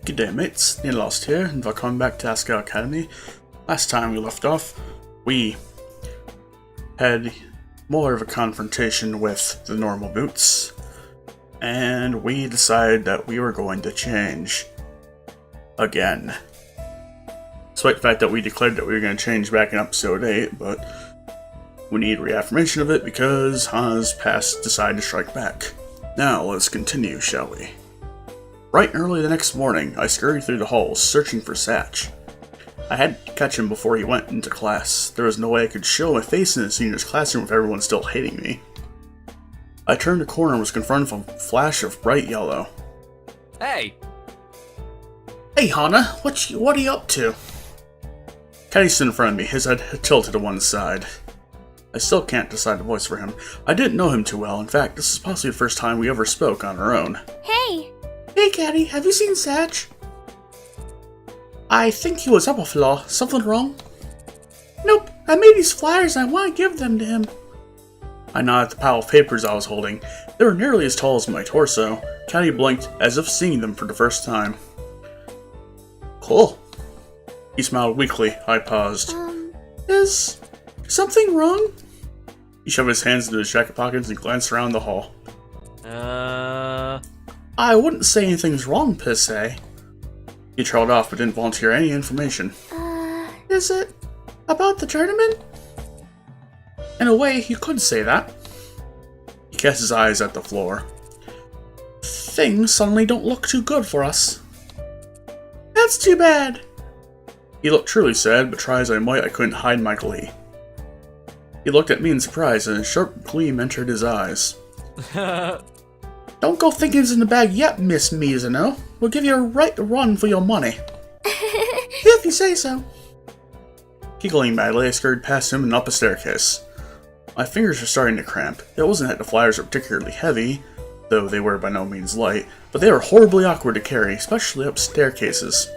Good day, mates. Neil Lost here, and welcome back to Asagao Academy. Last time we left off, we had more of a confrontation with the normal boots, and we decided that we were going to change again. Despite the fact that we declared that we were going to change back in episode 8, but we need reaffirmation of it because Hana's past decided to strike back. Now, let's continue, shall we? Bright and early the next morning, I scurried through the halls, searching for Satch. I had to catch him before he went into class. There was no way I could show my face in the senior's classroom with everyone still hating me. I turned a corner and was confronted with a flash of bright yellow. Hey! Hey, Hana, what are you up to? Caddy stood in front of me, his head tilted to one side. I still can't decide a voice for him. I didn't know him too well. In fact, this is possibly the first time we ever spoke on our own. Hey! Hey, Caddy, have you seen Satch? I think he was up a flaw. Something wrong? Nope, I made these flyers and I want to give them to him. I nodded at the pile of papers I was holding. They were nearly as tall as my torso. Caddy blinked, as if seeing them for the first time. Cool. He smiled weakly. I paused. Is something wrong? He shoved his hands into his jacket pockets and glanced around the hall. I wouldn't say anything's wrong, per se. He trailed off but didn't volunteer any information. Is it about the tournament? In a way, you could say that. He cast his eyes at the floor. Things suddenly don't look too good for us. That's too bad. He looked truly sad, but try as I might, I couldn't hide my glee. He looked at me in surprise, and a sharp gleam entered his eyes. Don't go thinking it's in the bag yet, Miss Mizuno. We'll give you a right run for your money. If you say so. Giggling badly, I scurried past him and up a staircase. My fingers were starting to cramp. It wasn't that the flyers were particularly heavy, though they were by no means light, but they were horribly awkward to carry, especially up staircases.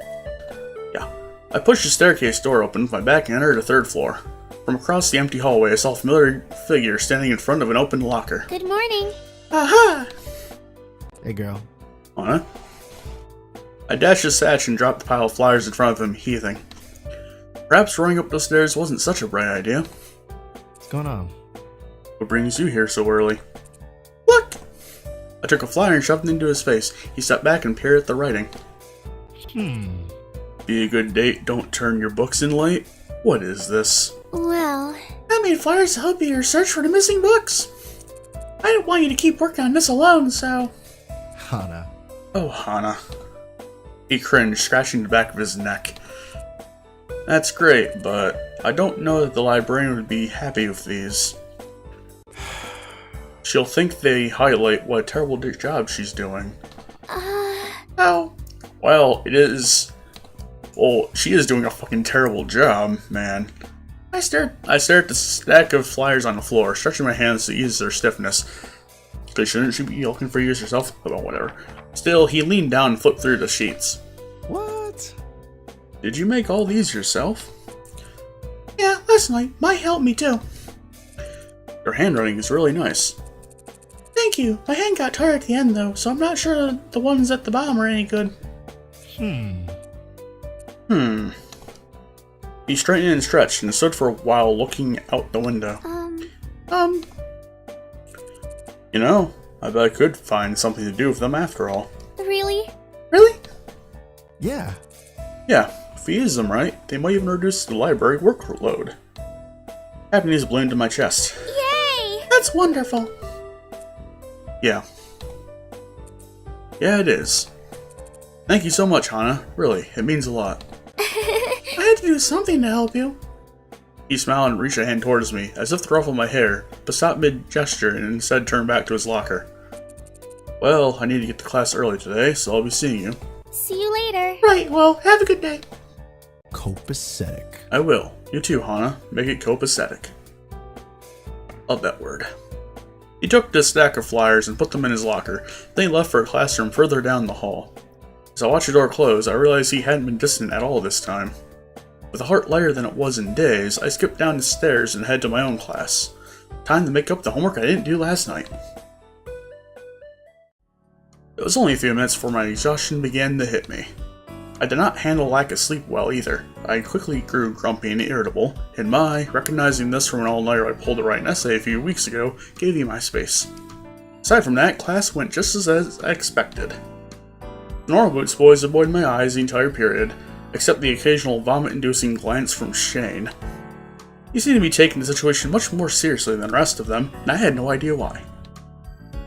I pushed the staircase door open with my back and entered the third floor. From across the empty hallway, I saw a familiar figure standing in front of an open locker. Good morning. Aha! Hey, girl. Huh? I dashed his Satch and dropped the pile of flyers in front of him, heaving. Perhaps running up the stairs wasn't such a bright idea. What's going on? What brings you here so early? Look! I took a flyer and shoved it into his face. He stepped back and peered at the writing. Be a good date, don't turn your books in late? What is this? Well, I made flyers to help you in your search for the missing books. I didn't want you to keep working on this alone, so... Hana. Oh, Hana. He cringed, scratching the back of his neck. That's great, but I don't know that the librarian would be happy with these. She'll think they highlight what a terrible job she's doing. Oh. Well, it is... Well, she is doing a fucking terrible job, man. I stared at the stack of flyers on the floor, stretching my hands to ease their stiffness. Because shouldn't she be looking for yours herself? Well, whatever. Still, he leaned down and flipped through the sheets. What? Did you make all these yourself? Yeah, last night. Might help me too. Your handwriting is really nice. Thank you. My hand got tired at the end though, so I'm not sure the ones at the bottom are any good. He straightened and stretched and stood for a while looking out the window. You know, I bet I could find something to do with them after all. Really? Really? Yeah. Yeah, if we use them right, they might even reduce the library workload. Happiness ballooned in my chest. Yay! That's wonderful. Yeah. Yeah, it is. Thank you so much, Hana. Really, it means a lot. I had to do something to help you. He smiled and reached a hand towards me, as if to ruffle my hair, but stopped mid-gesture and instead turned back to his locker. Well, I need to get to class early today, so I'll be seeing you. See you later. Right, well, have a good day. Copacetic. I will. You too, Hana. Make it copacetic. Love that word. He took the stack of flyers and put them in his locker, then he left for a classroom further down the hall. As I watched the door close, I realized he hadn't been distant at all this time. With a heart lighter than it was in days, I skipped down the stairs and headed to my own class. Time to make up the homework I didn't do last night. It was only a few minutes before my exhaustion began to hit me. I did not handle lack of sleep well either. I quickly grew grumpy and irritable, and recognizing this from an all-nighter I pulled to write an essay a few weeks ago, gave me my space. Aside from that, class went just as I expected. The normal boots boys avoided my eyes the entire period, except the occasional vomit-inducing glance from Shane. He seemed to be taking the situation much more seriously than the rest of them, and I had no idea why.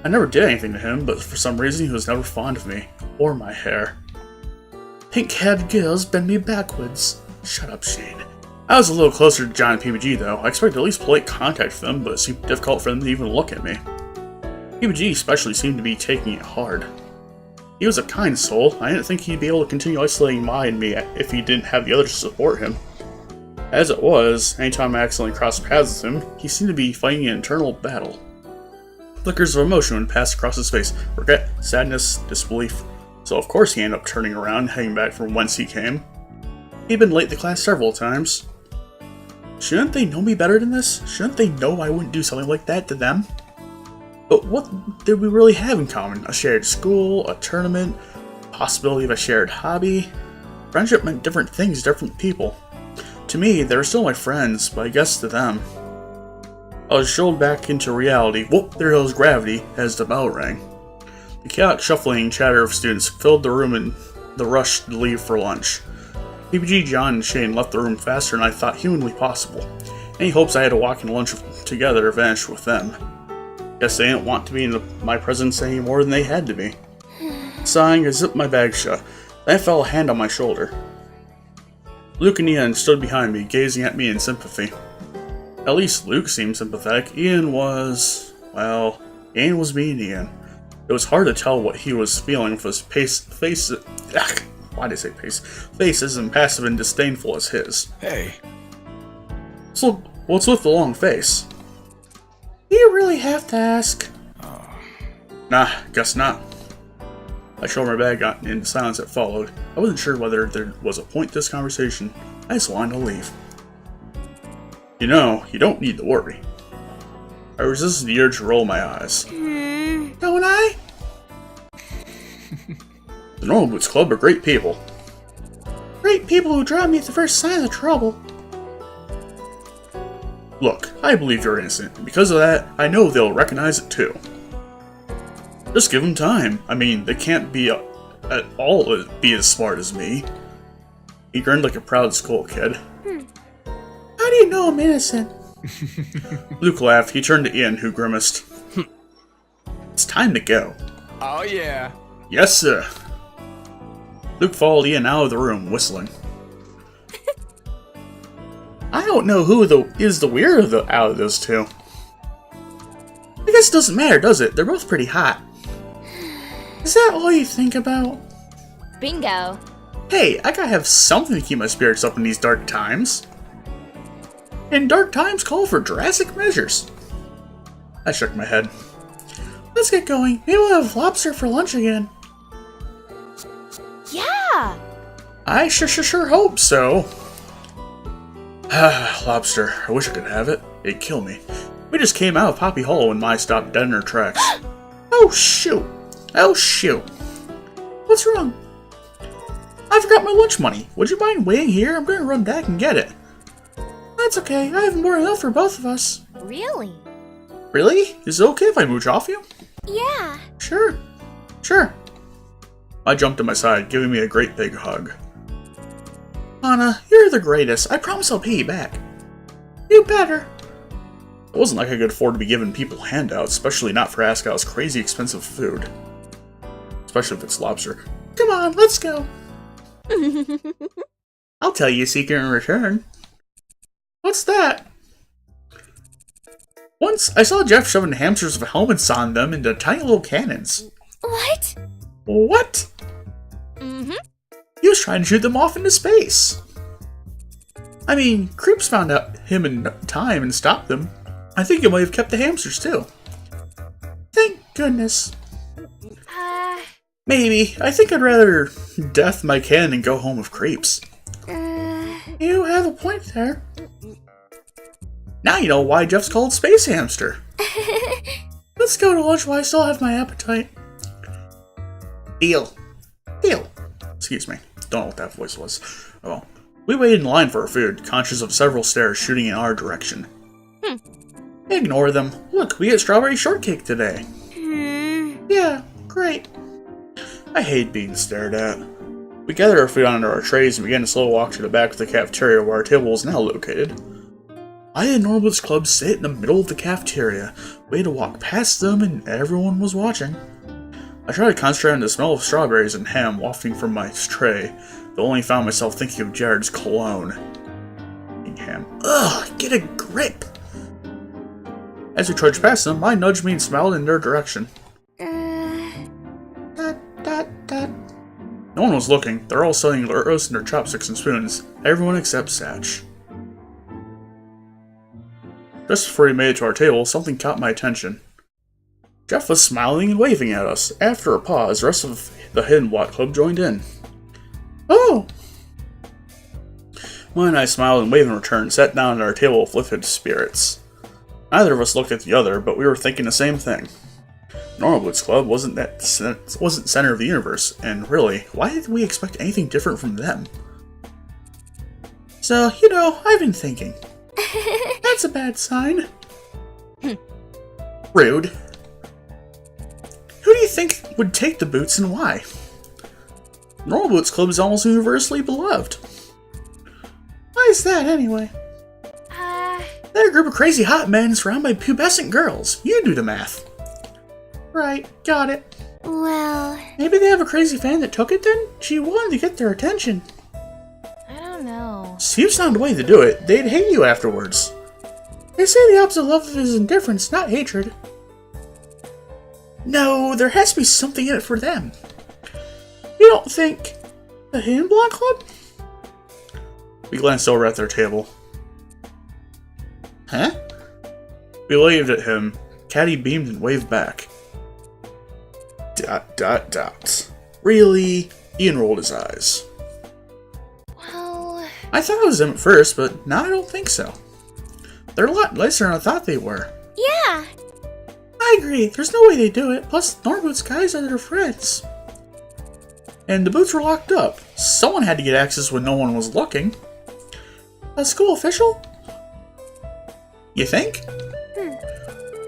I never did anything to him, but for some reason he was never fond of me, or my hair. Pink-haired girls bend me backwards. Shut up, Shane. I was a little closer to John and PBG though. I expected at least polite contact with them, but it seemed difficult for them to even look at me. PBG especially seemed to be taking it hard. He was a kind soul. I didn't think he'd be able to continue isolating Mai and me if he didn't have the others to support him. As it was, anytime I accidentally crossed paths with him, he seemed to be fighting an internal battle. Flickers of emotion would pass across his face. Regret, sadness, disbelief. So of course he ended up turning around, heading back from whence he came. He'd been late to class several times. Shouldn't they know me better than this? Shouldn't they know I wouldn't do something like that to them? But what did we really have in common? A shared school, a tournament, possibility of a shared hobby? Friendship meant different things to different people. To me, they were still my friends, but I guess to them. I was shown back into reality. Whoop, there goes gravity, as the bell rang. The chaotic shuffling and chatter of students filled the room in the rush to leave for lunch. PBG, John, and Shane left the room faster than I thought humanly possible. Any hopes I had to walk in lunch together vanished with them. Guess they didn't want to be in my presence any more than they had to be. Sighing, I zipped my bag shut. Then I felt a hand on my shoulder. Luke and Ian stood behind me, gazing at me in sympathy. At least Luke seemed sympathetic. Ian was being Ian. It was hard to tell what he was feeling with his face as impassive and disdainful as his. Hey. So, what's with the long face? Do you really have to ask? Nah, guess not. I showed my bag in the silence that followed. I wasn't sure whether there was a point to this conversation. I just wanted to leave. You know, you don't need to worry. I resisted the urge to roll my eyes. Don't I? The Normal Boots Club are great people. Great people who drop me at the first sign of trouble. Look, I believe you're innocent, and because of that, I know they'll recognize it too. Just give them time. I mean, they can't be at all be as smart as me. He grinned like a proud school kid. How do you know I'm innocent? Luke laughed. He turned to Ian, who grimaced. It's time to go. Oh yeah. Yes, sir. Luke followed Ian out of the room, whistling. I don't know who is the weirdo out of those two. I guess it doesn't matter, does it? They're both pretty hot. Is that all you think about? Bingo. Hey, I gotta have something to keep my spirits up in these dark times. And dark times call for drastic measures. I shook my head. Let's get going. Maybe we'll have lobster for lunch again. Yeah. I sure hope so. Lobster. I wish I could have it. It'd kill me. We just came out of Poppy Hollow when Mai stopped dead in her tracks. Oh shoot. Oh shoot. What's wrong? I forgot my lunch money. Would you mind waiting here? I'm gonna run back and get it. That's okay. I have more than enough for both of us. Really? Really? Is it okay if I mooch off you? Yeah. Sure. Sure. I jumped to my side, giving me a great big hug. Anna, you're the greatest. I promise I'll pay you back. You better. It wasn't like I could afford to be giving people handouts, especially not for Asagao's crazy expensive food. Especially if it's lobster. Come on, let's go. I'll tell you a secret in return. What's that? Once, I saw Jeff shoving hamsters with helmets on them into tiny little cannons. What? What? Mm-hmm. He was trying to shoot them off into space. I mean, creeps found out him in time and stopped them. I think he might have kept the hamsters too. Thank goodness. Maybe. I think I'd rather death my cannon and go home with creeps. You have a point there. Now you know why Jeff's called Space Hamster. Let's go to lunch while I still have my appetite. Deal. Deal. Let's Excuse me. Don't know what that voice was. Oh well. We waited in line for our food, conscious of several stares shooting in our direction. Ignore them. Look, we get strawberry shortcake today. Yeah, great. I hate being stared at. We gathered our food onto our trays and began a slow walk to the back of the cafeteria where our table is now located. I and Norwood's club sit in the middle of the cafeteria. We had to walk past them and everyone was watching. I tried to concentrate on the smell of strawberries and ham wafting from my tray, but only found myself thinking of Jared's cologne. Ham. Ugh, get a grip! As we trudged past them, I nudged me and smiled in their direction. No one was looking. They're all selling roasting their chopsticks and spoons. Everyone except Satch. Just before we made it to our table, something caught my attention. Jeff was smiling and waving at us. After a pause, the rest of the Hidden Block Club joined in. Oh! Mine and I smiled and waved in return, sat down at our table with lifted spirits. Neither of us looked at the other, but we were thinking the same thing. Norwood's club wasn't center of the universe, and really, why did we expect anything different from them? So, I've been thinking. That's a bad sign. Rude. Who do you think would take the boots and why? Norwood's club is almost universally beloved. Why is that, anyway? They're a group of crazy hot men surrounded by pubescent girls. You do the math. Right, got it. Well, maybe they have a crazy fan that took it then? She wanted to get their attention. I don't know. Seems not the way to do it. They'd hate you afterwards. They say the opposite of love is indifference, not hatred. No, there has to be something in it for them. You don't think the Hidden Block Club? We glanced over at their table. Huh? We waved at him. Caddy beamed and waved back. ... Really? Ian rolled his eyes. Well, I thought it was them at first, but now I don't think so. They're a lot nicer than I thought they were. yeah. I agree, there's no way they do it, plus Norwood's guys are their friends. And the boots were locked up. Someone had to get access when no one was looking. A school official? You think?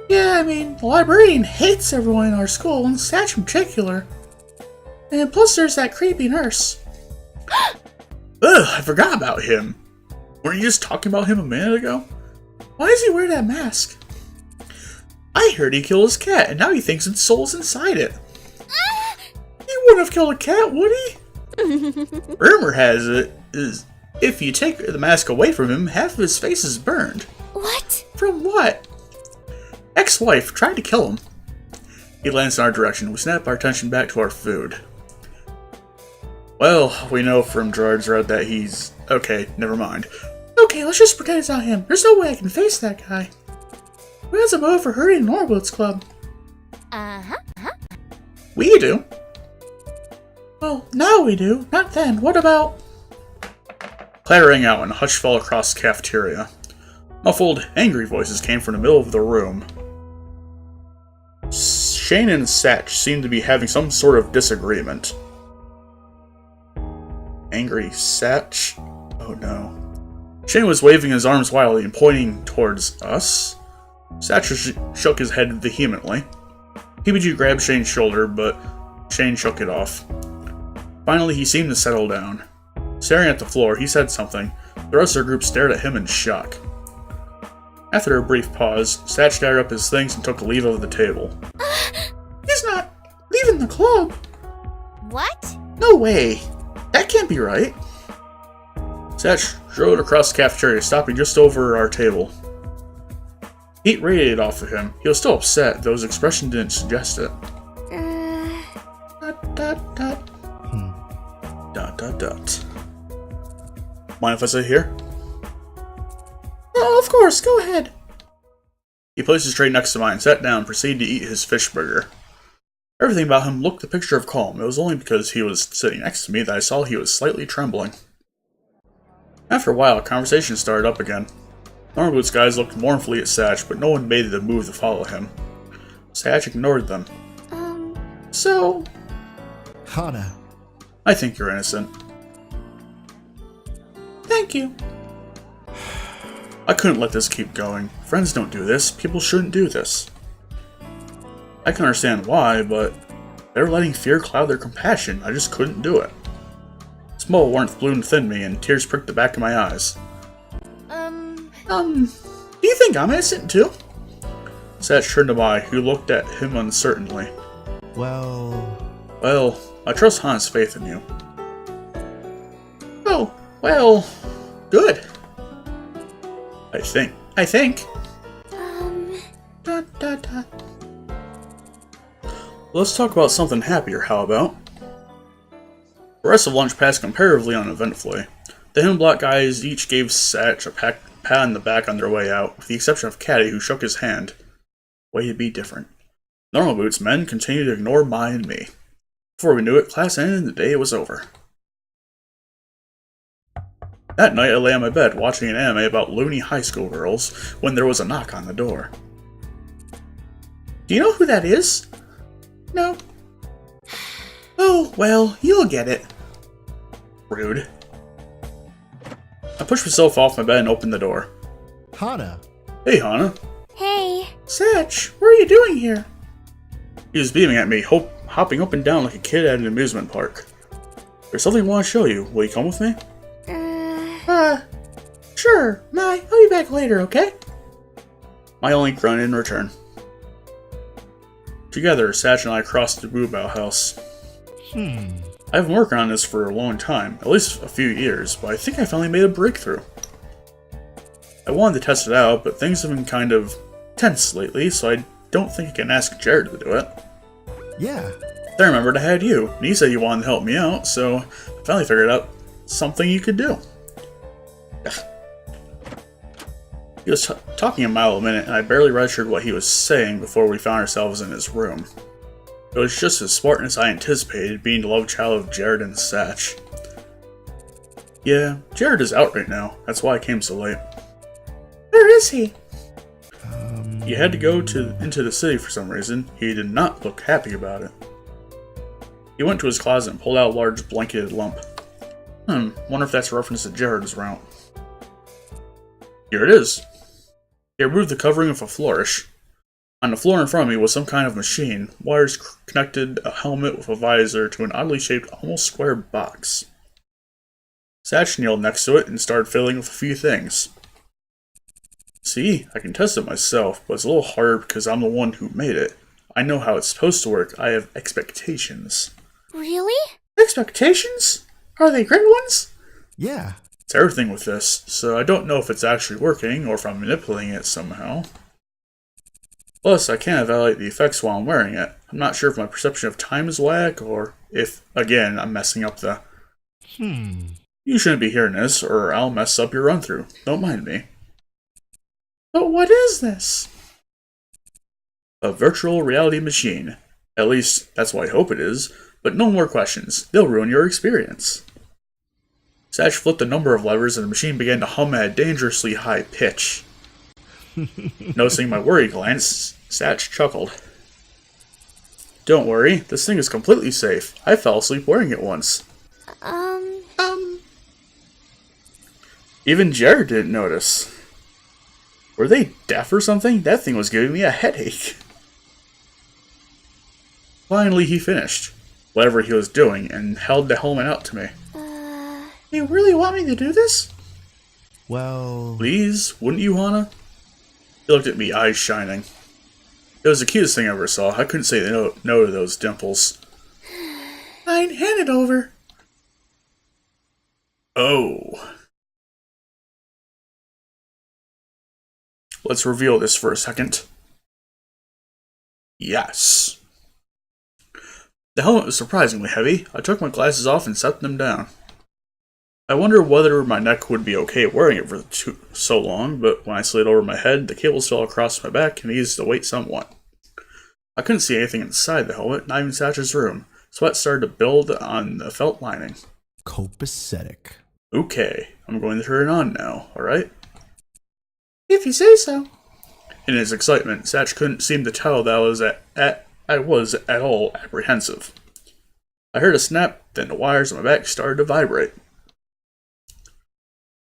Yeah, I mean, the librarian hates everyone in our school, and Satch in particular. And plus there's that creepy nurse. Ugh, I forgot about him. Weren't you just talking about him a minute ago? Why does he wear that mask? I heard he killed his cat, and now he thinks its soul's inside it. He wouldn't have killed a cat, would he? Rumor has it is if you take the mask away from him, half of his face is burned. What? From what? Ex-wife tried to kill him. He glanced in our direction. We snapped our attention back to our food. Well, we know from Gerard's read that he's... Okay, never mind. Okay, let's just pretend it's not him. There's no way I can face that guy. Who has a motive for hurting Norwood's club? We do. Well, now we do. Not then. What about... Clatter rang out and a hush fell across the cafeteria. Muffled, angry voices came from the middle of the room. Shane and Satch seemed to be having some sort of disagreement. Angry Satch? Oh no. Shane was waving his arms wildly and pointing towards us. Satch shook his head vehemently. PBG grabbed Shane's shoulder, but Shane shook it off. Finally, he seemed to settle down. Staring at the floor, he said something. The rest of the group stared at him in shock. After a brief pause, Satch gathered up his things and took a leave of the table. He's not leaving the club. What? No way. That can't be right. Satch strode across the cafeteria, stopping just over our table. Heat radiated off of him. He was still upset, though his expression didn't suggest it. Dot. Mind if I sit here? Oh, of course, go ahead. He placed his tray next to mine, sat down, and proceeded to eat his fish burger. Everything about him looked the picture of calm. It was only because he was sitting next to me that I saw he was slightly trembling. After a while, conversation started up again. Norwood's guys looked mournfully at Satch, but no one made the move to follow him. Satch ignored them. So... Hana, I think you're innocent. Thank you. I couldn't let this keep going. Friends don't do this. People shouldn't do this. I can understand why, but they were letting fear cloud their compassion. I just couldn't do it. Small warmth bloomed within me, and tears pricked the back of my eyes. Do you think I'm innocent too? Satch turned to Mai, who looked at him uncertainly. Well, I trust Han's faith in you. Oh, well, good. I think. Dot, dot, dot. Let's talk about something happier, how about? The rest of lunch passed comparatively uneventfully. The Himmelblatt guys each gave Satch a pat on the back on their way out, with the exception of Caddy, who shook his hand. Way to be different. Normal Boots men continued to ignore Mai and me. Before we knew it, class ended and the day was over. That night, I lay on my bed watching an anime about loony high school girls when there was a knock on the door. Do you know who that is? No. Oh, well, you'll get it. Rude. I pushed myself off my bed and opened the door. Hana. Hey, Hana. Hey. Satch, what are you doing here? He was beaming at me, hopping up and down like a kid at an amusement park. There's something I want to show you. Will you come with me? Sure, Mai, I'll be back later, okay? Mai only grunted in return. Together, Satch and I crossed the Bubao house. I've been working on this for a long time, at least a few years, but I think I finally made a breakthrough. I wanted to test it out, but things have been kind of tense lately, so I don't think I can ask Jared to do it. Yeah. Then I remembered I had you, and you said you wanted to help me out, so I finally figured out something you could do. He was talking a mile a minute, and I barely registered what he was saying before we found ourselves in his room. It was just as Spartan as I anticipated, being the love child of Jared and Satch. Yeah, Jared is out right now. That's why I came so late. Where is he? He had to go into the city for some reason. He did not look happy about it. He went to his closet and pulled out a large blanketed lump. Wonder if that's a reference to Jared's route. Here it is. He removed the covering with a flourish. On the floor in front of me was some kind of machine. Wires connected a helmet with a visor to an oddly shaped, almost square box. Satch kneeled next to it and started fiddling with a few things. See, I can test it myself, but it's a little harder because I'm the one who made it. I know how it's supposed to work. I have expectations. Really? Expectations? Are they great ones? Yeah. It's everything with this, so I don't know if it's actually working or if I'm manipulating it somehow. Plus, I can't evaluate the effects while I'm wearing it. I'm not sure if my perception of time is whack or if, again, I'm messing up the... You shouldn't be hearing this, or I'll mess up your run-through. Don't mind me. But what is this? A virtual reality machine. At least, that's what I hope it is. But no more questions. They'll ruin your experience. Satch flipped a number of levers and the machine began to hum at a dangerously high pitch. Noticing my worried glance, Satch chuckled. Don't worry, this thing is completely safe. I fell asleep wearing it once. Even Jared didn't notice. Were they deaf or something? That thing was giving me a headache. Finally, he finished whatever he was doing and held the helmet out to me. You really want me to do this? Well, Please, wouldn't you, Hana? He looked at me, eyes shining. It was the cutest thing I ever saw. I couldn't say no to those dimples. Fine, hand it over. Oh. Let's reveal this for a second. Yes. The helmet was surprisingly heavy. I took my glasses off and set them down. I wondered whether my neck would be okay wearing it for so long, but when I slid over my head, the cables fell across my back and eased the weight somewhat. I couldn't see anything inside the helmet, not even Satch's room. Sweat started to build on the felt lining. copacetic. Okay, I'm going to turn it on now, alright? If you say so. In his excitement, Satch couldn't seem to tell that I was at all apprehensive. I heard a snap, then the wires on my back started to vibrate.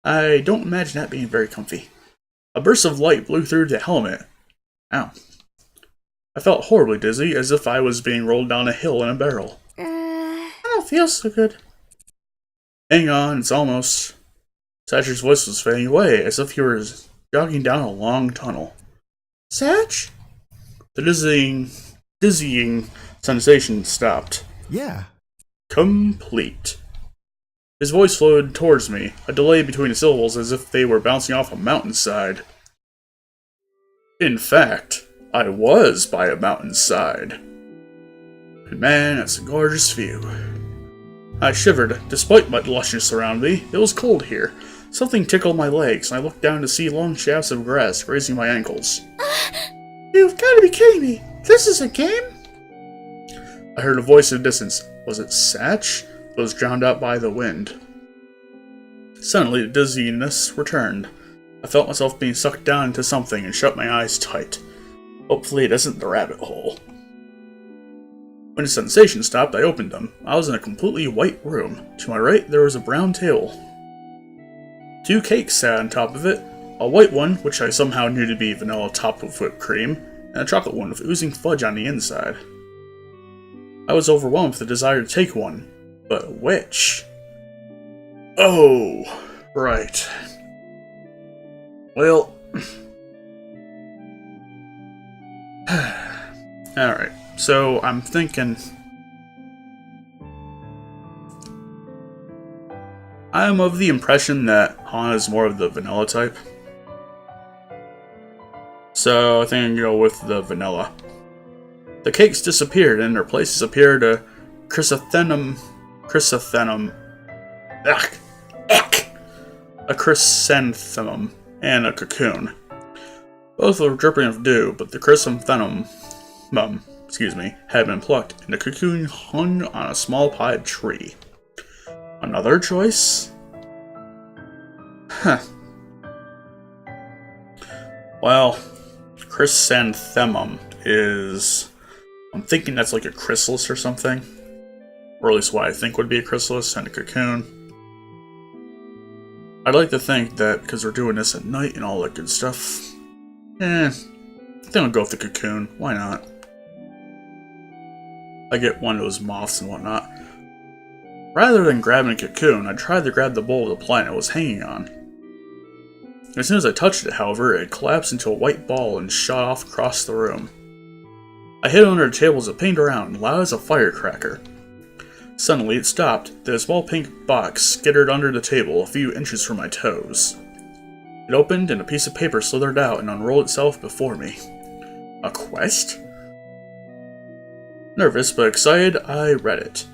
I don't imagine that being very comfy. A burst of light blew through the helmet. Ow. I felt horribly dizzy, as if I was being rolled down a hill in a barrel. I don't feel so good. Hang on, it's almost... Satch's voice was fading away, as if he were jogging down a long tunnel. Satch? The dizzying sensation stopped. Yeah. Complete. His voice flowed towards me, a delay between the syllables as if they were bouncing off a mountainside. In fact, I was by a mountainside. And man, that's a gorgeous view. I shivered. Despite my lushness around me, it was cold here. Something tickled my legs, and I looked down to see long shafts of grass grazing my ankles. You've got to be kidding me! This is a game? I heard a voice in the distance. Was it Satch? It was drowned out by the wind. Suddenly, the dizziness returned. I felt myself being sucked down into something and shut my eyes tight. Hopefully it isn't the rabbit hole. When the sensation stopped, I opened them. I was in a completely white room. To my right, there was a brown table. 2 cakes sat on top of it. A white one, which I somehow knew to be vanilla topped with whipped cream, and a chocolate one with oozing fudge on the inside. I was overwhelmed with the desire to take one. But which? Oh, right. Well... Alright, so I'm thinking... I'm of the impression that Hana is more of the vanilla type. So I think I'm going to go with the vanilla. The cakes disappeared, and in their places appeared a chrysanthemum, a chrysanthemum, and a cocoon. Both were dripping with dew, but the chrysanthemum, had been plucked, and the cocoon hung on a small potted tree. Another choice? Huh. Well, chrysanthemum is... I'm thinking that's like a chrysalis or something. Or at least what I think would be a chrysalis and a cocoon. I'd like to think that because we're doing this at night and all that good stuff... I think I'll go with the cocoon. Why not? I get one of those moths and whatnot. Rather than grabbing a cocoon, I tried to grab the bowl the plant was hanging on. As soon as I touched it, however, it collapsed into a white ball and shot off across the room. I hid under the table as it pinged around, loud as a firecracker. Suddenly it stopped, then a small pink box skittered under the table a few inches from my toes. It opened and a piece of paper slithered out and unrolled itself before me. A quest? Nervous but excited, I read it.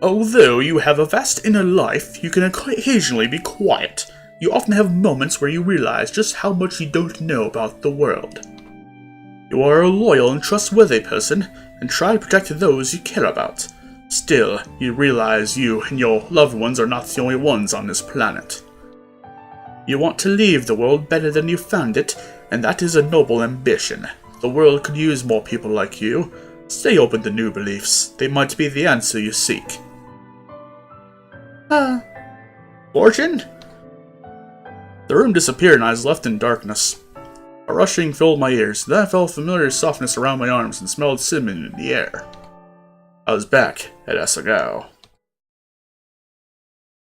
Although you have a vast inner life, you can occasionally be quiet. You often have moments where you realize just how much you don't know about the world. You are a loyal and trustworthy person, and try to protect those you care about. Still, you realize you and your loved ones are not the only ones on this planet. You want to leave the world better than you found it, and that is a noble ambition. The world could use more people like you. Stay open to new beliefs. They might be the answer you seek. Fortune? The room disappeared and I was left in darkness. A rushing filled my ears, then I felt a familiar softness around my arms and smelled cinnamon in the air. I was back at Asagao.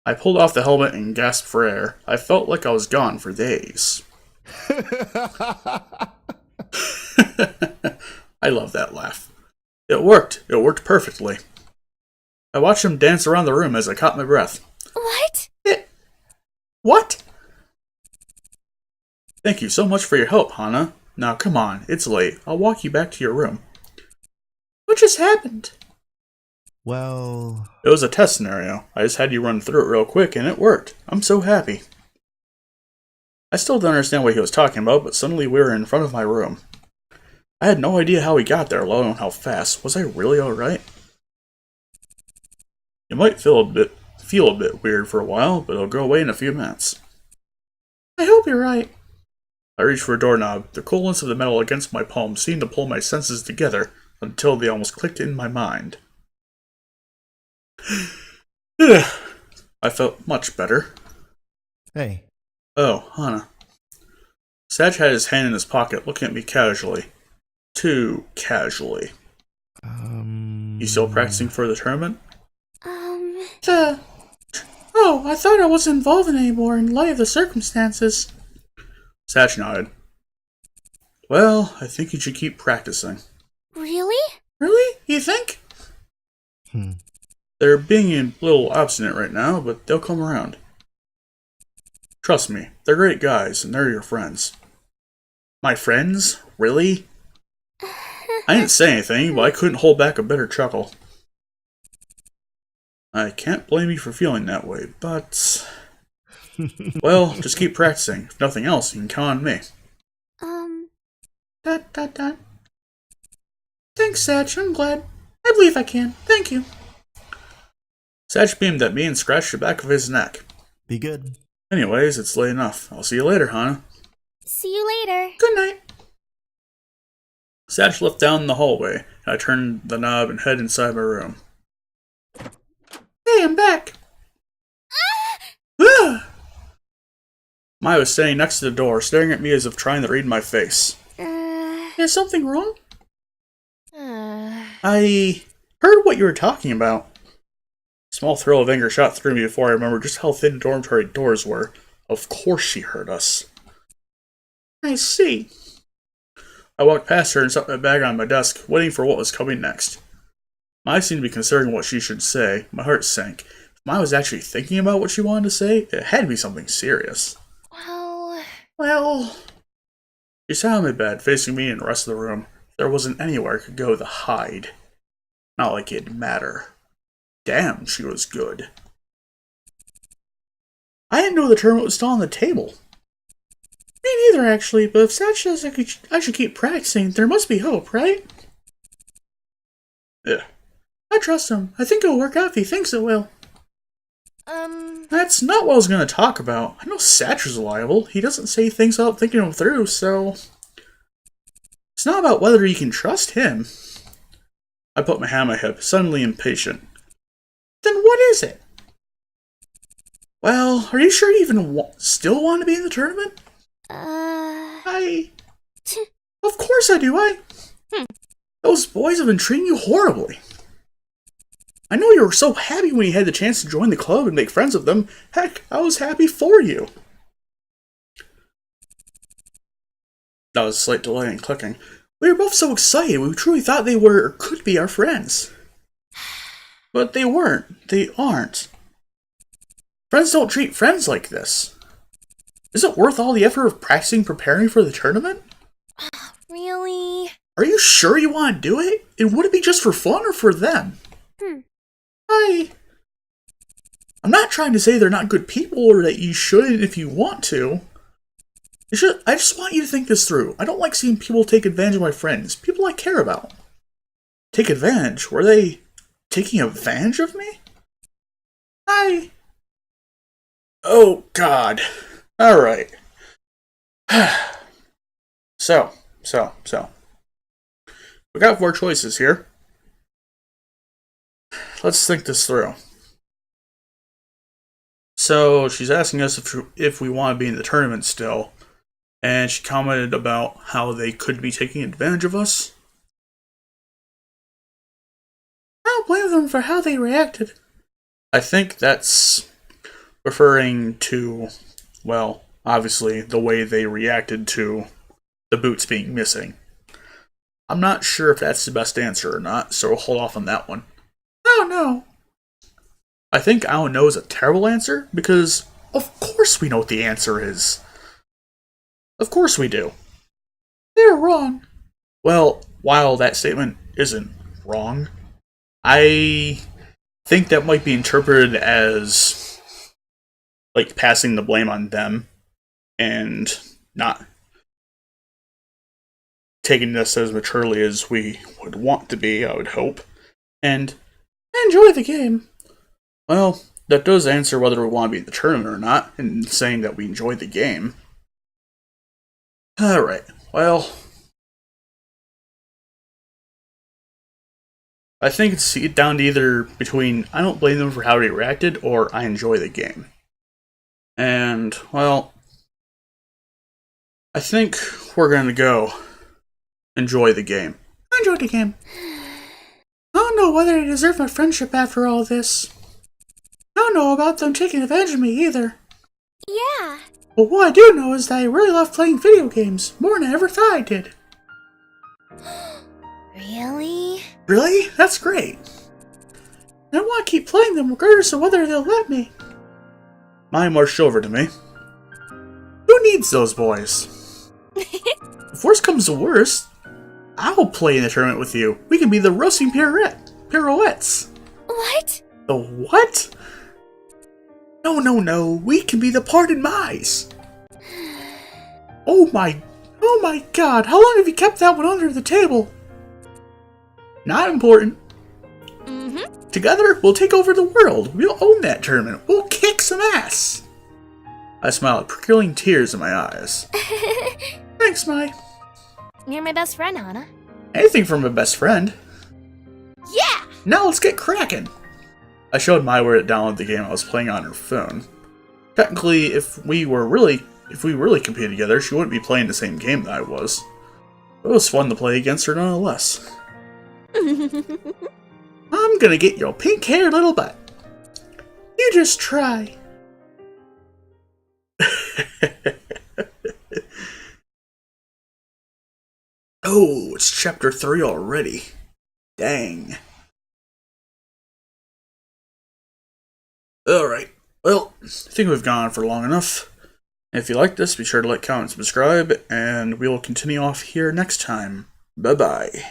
I pulled off the helmet and gasped for air. I felt like I was gone for days. I love that laugh. It worked. It worked perfectly. I watched him dance around the room as I caught my breath. What? What? Thank you so much for your help, Hana. Now come on, it's late. I'll walk you back to your room. What just happened? Well... It was a test scenario. I just had you run through it real quick and it worked. I'm so happy. I still don't understand what he was talking about, but suddenly we were in front of my room. I had no idea how he got there, let alone how fast. Was I really alright? You might feel a bit weird for a while, but it'll go away in a few minutes. I hope you're right. I reached for a doorknob. The coolness of the metal against my palm seemed to pull my senses together. until they almost clicked in my mind. I felt much better. Hey. Oh, Hana. Satch had his hand in his pocket, looking at me casually. Too casually. You still practicing for the tournament? Oh, I thought I wasn't involved in anymore in light of the circumstances. Satch nodded. Well, I think you should keep practicing. Really? Really? You think? They're being a little obstinate right now, but they'll come around. Trust me, they're great guys, and they're your friends. My friends? Really? I didn't say anything, but I couldn't hold back a bitter chuckle. I can't blame you for feeling that way, but... Well, just keep practicing. If nothing else, you can count on me. Dot. Thanks, Satch. I'm glad. I believe I can. Thank you. Satch beamed at me and scratched the back of his neck. Be good. Anyways, it's late enough. I'll see you later, Hana. See you later. Good night. Satch left down the hallway, and I turned the knob and headed inside my room. Hey, I'm back. Maya was standing next to the door, staring at me as if trying to read my face. Is something wrong? I heard what you were talking about. A small thrill of anger shot through me before I remembered just how thin dormitory doors were. Of course she heard us. I see. I walked past her and set my bag on my desk, waiting for what was coming next. Maya seemed to be considering what she should say. My heart sank. If Maya was actually thinking about what she wanted to say, it had to be something serious. Well... She sat on my bed, facing me and the rest of the room. There wasn't anywhere I could go to hide. Not like it'd matter. Damn, she was good. I didn't know the tournament was still on the table. Me neither, actually, but if Satch says I should keep practicing, there must be hope, right? Yeah. I trust him. I think it'll work out if he thinks it will. That's not what I was going to talk about. I know Satch is reliable. He doesn't say things without thinking them through, so... It's not about whether you can trust him. I put my hand on my hip, suddenly impatient. Then what is it? Well, are you sure you even still want to be in the tournament? Of course I do, Those boys have been treating you horribly. I know you were so happy when you had the chance to join the club and make friends with them. Heck, I was happy for you. That was a slight delay in clicking. We were both so excited. We truly thought they were or could be our friends. But they weren't. They aren't. Friends don't treat friends like this. Is it worth all the effort of practicing preparing for the tournament? Really? Are you sure you want to do it? And would it be just for fun or for them? I'm not trying to say they're not good people or that you shouldn't if you want to. I just want you to think this through. I don't like seeing people take advantage of my friends, people I care about. Take advantage? Were they taking advantage of me? Oh, God. Alright. So. We got 4 choices here. Let's think this through. So, she's asking us if we want to be in the tournament still. And she commented about how they could be taking advantage of us. I don't blame them for how they reacted. I think that's referring to, well, obviously, the way they reacted to the boots being missing. I'm not sure if that's the best answer or not, so we'll hold off on that one. Oh, no. I think I don't know is a terrible answer, because of course we know what the answer is. Of course we do. They're wrong. Well, while that statement isn't wrong, I think that might be interpreted as, like, passing the blame on them, and not taking this as maturely as we would want to be, I would hope. And enjoy the game. Well, that does answer whether we want to be in the tournament or not, and saying that we enjoy the game. Alright, well, I think it's down to either between I don't blame them for how they reacted or I enjoy the game. And, well, I think we're gonna go enjoy the game. I enjoyed the game. I don't know whether I deserve my friendship after all this. I don't know about them taking advantage of me either. Yeah. But what I do know is that I really love playing video games, more than I ever thought I did. Really? Really? That's great. And I want to keep playing them regardless of whether they'll let me. Maya marched over to me. Who needs those boys? If worst comes to worst, I'll play in the tournament with you. We can be the roasting pirouettes. What? The what? No. We can be the parted mice. Oh my god, how long have you kept that one under the table? Not important. Mm-hmm. Together, we'll take over the world. We'll own that tournament. We'll kick some ass. I smiled, procuring tears in my eyes. Thanks, Mai. You're my best friend, Hana. Anything from a best friend. Yeah! Now let's get cracking. I showed Mai where to download the game I was playing on her phone. Technically, if we really competed together, she wouldn't be playing the same game that I was. It was fun to play against her nonetheless. I'm gonna get your pink-haired little butt. You just try. Oh, it's chapter 3 already. Dang. Alright, well, I think we've gone on for long enough. If you like this, be sure to like, comment, and subscribe, and we will continue off here next time. Bye-bye.